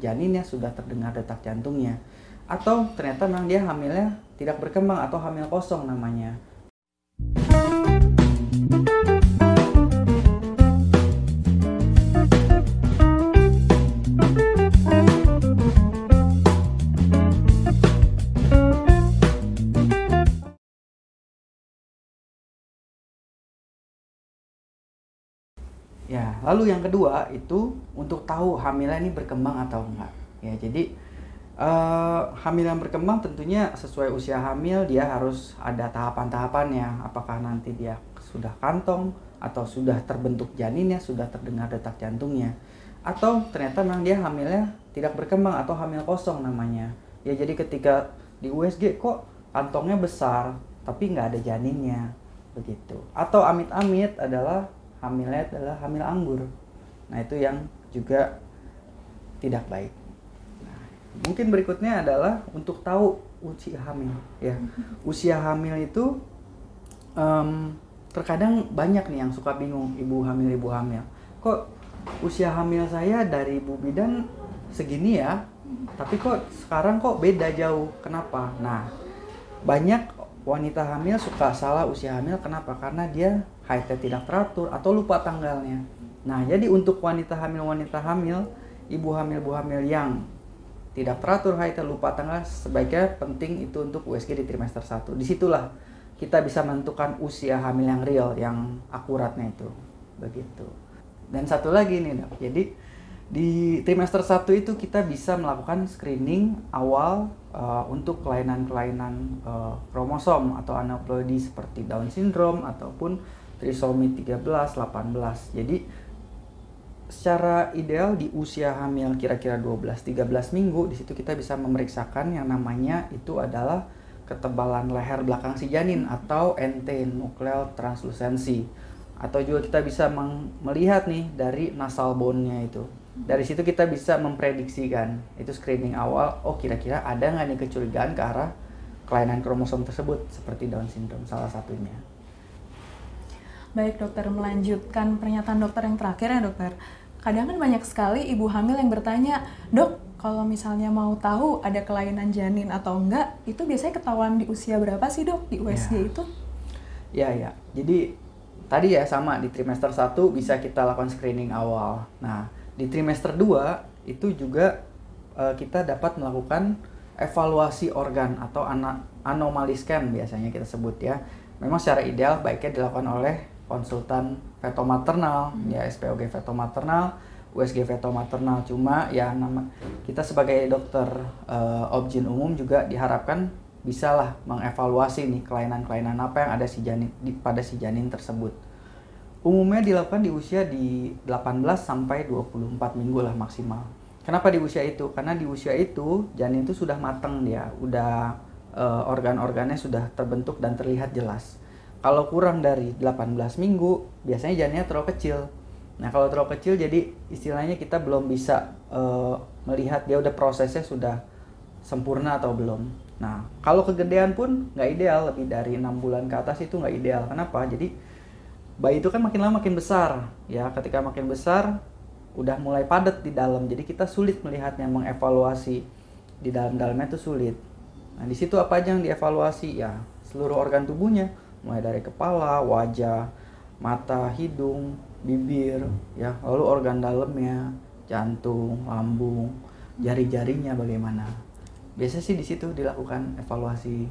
janinnya, sudah terdengar detak jantungnya. Atau ternyata memang dia hamilnya tidak berkembang atau hamil kosong namanya. Ya, lalu yang kedua itu untuk tahu hamilnya ini berkembang atau enggak. Ya, jadi hamil yang berkembang tentunya sesuai usia hamil dia harus ada tahapan-tahapannya. Apakah nanti dia sudah kantong atau sudah terbentuk janinnya, sudah terdengar detak jantungnya. Atau ternyata memang dia hamilnya tidak berkembang atau hamil kosong namanya. Ya, jadi ketika di USG kok kantongnya besar tapi nggak ada janinnya begitu. Atau amit-amit hamilnya adalah hamil anggur. Nah, itu yang juga tidak baik. Nah, mungkin berikutnya adalah untuk tahu usia hamil ya. Usia hamil itu terkadang banyak nih yang suka bingung, ibu hamil. Kok usia hamil saya dari ibu bidan segini ya, tapi kok sekarang kok beda jauh. Kenapa? Nah, banyak wanita hamil suka salah usia hamil. Kenapa? Karena dia haidnya tidak teratur atau lupa tanggalnya. Nah, jadi untuk wanita hamil, ibu hamil yang tidak teratur haidnya, lupa tanggal, sebaiknya penting itu untuk USG di trimester 1. Disitulah kita bisa menentukan usia hamil yang real, yang akuratnya itu. Begitu. Dan satu lagi nih, Dok. Jadi di trimester 1 itu kita bisa melakukan screening awal untuk kelainan-kelainan kromosom atau aneuploidi seperti Down syndrome ataupun trisomi 13, 18. Jadi secara ideal di usia hamil kira-kira 12-13 minggu, di situ kita bisa memeriksakan yang namanya itu adalah ketebalan leher belakang si janin atau NT, nuclear translucency. Atau juga kita bisa melihat nih dari nasal bone-nya itu. Dari situ kita bisa memprediksikan, itu screening awal, oh kira-kira ada nggak nih kecurigaan ke arah kelainan kromosom tersebut seperti Down syndrome salah satunya. Baik dokter, melanjutkan pernyataan dokter yang terakhir ya dokter. Kadang kan banyak sekali ibu hamil yang bertanya, dok kalau misalnya mau tahu ada kelainan janin atau enggak, itu biasanya ketahuan di usia berapa sih dok di USG itu? Ya, jadi tadi ya sama di trimester 1 bisa kita lakukan screening awal. Nah, di trimester 2 itu juga kita dapat melakukan evaluasi organ atau anomali scan biasanya kita sebut ya. Memang secara ideal baiknya dilakukan oleh konsultan fetomaternal, ya SPOG fetomaternal, USG fetomaternal. Cuma ya kita sebagai dokter obgyn umum juga diharapkan bisalah mengevaluasi nih kelainan-kelainan apa yang ada pada si janin tersebut. Umumnya dilakukan di usia di 18 sampai 24 minggu lah maksimal. Kenapa di usia itu? Karena di usia itu janin itu sudah matang dia, udah organ-organnya sudah terbentuk dan terlihat jelas. Kalau kurang dari 18 minggu, biasanya janinnya terlalu kecil. Nah, kalau terlalu kecil jadi istilahnya kita belum bisa melihat dia udah prosesnya sudah sempurna atau belum. Nah, kalau kegedean pun nggak ideal, lebih dari 6 bulan ke atas itu nggak ideal. Kenapa? Jadi bayi itu kan makin lama makin besar, ya. Ketika makin besar, udah mulai padat di dalam. Jadi kita sulit melihatnya, mengevaluasi di dalamnya itu sulit. Nah, di situ apa aja yang dievaluasi? Ya, seluruh organ tubuhnya, mulai dari kepala, wajah, mata, hidung, bibir, ya. Lalu organ dalamnya, jantung, lambung, jari-jarinya bagaimana. Biasanya sih di situ dilakukan evaluasi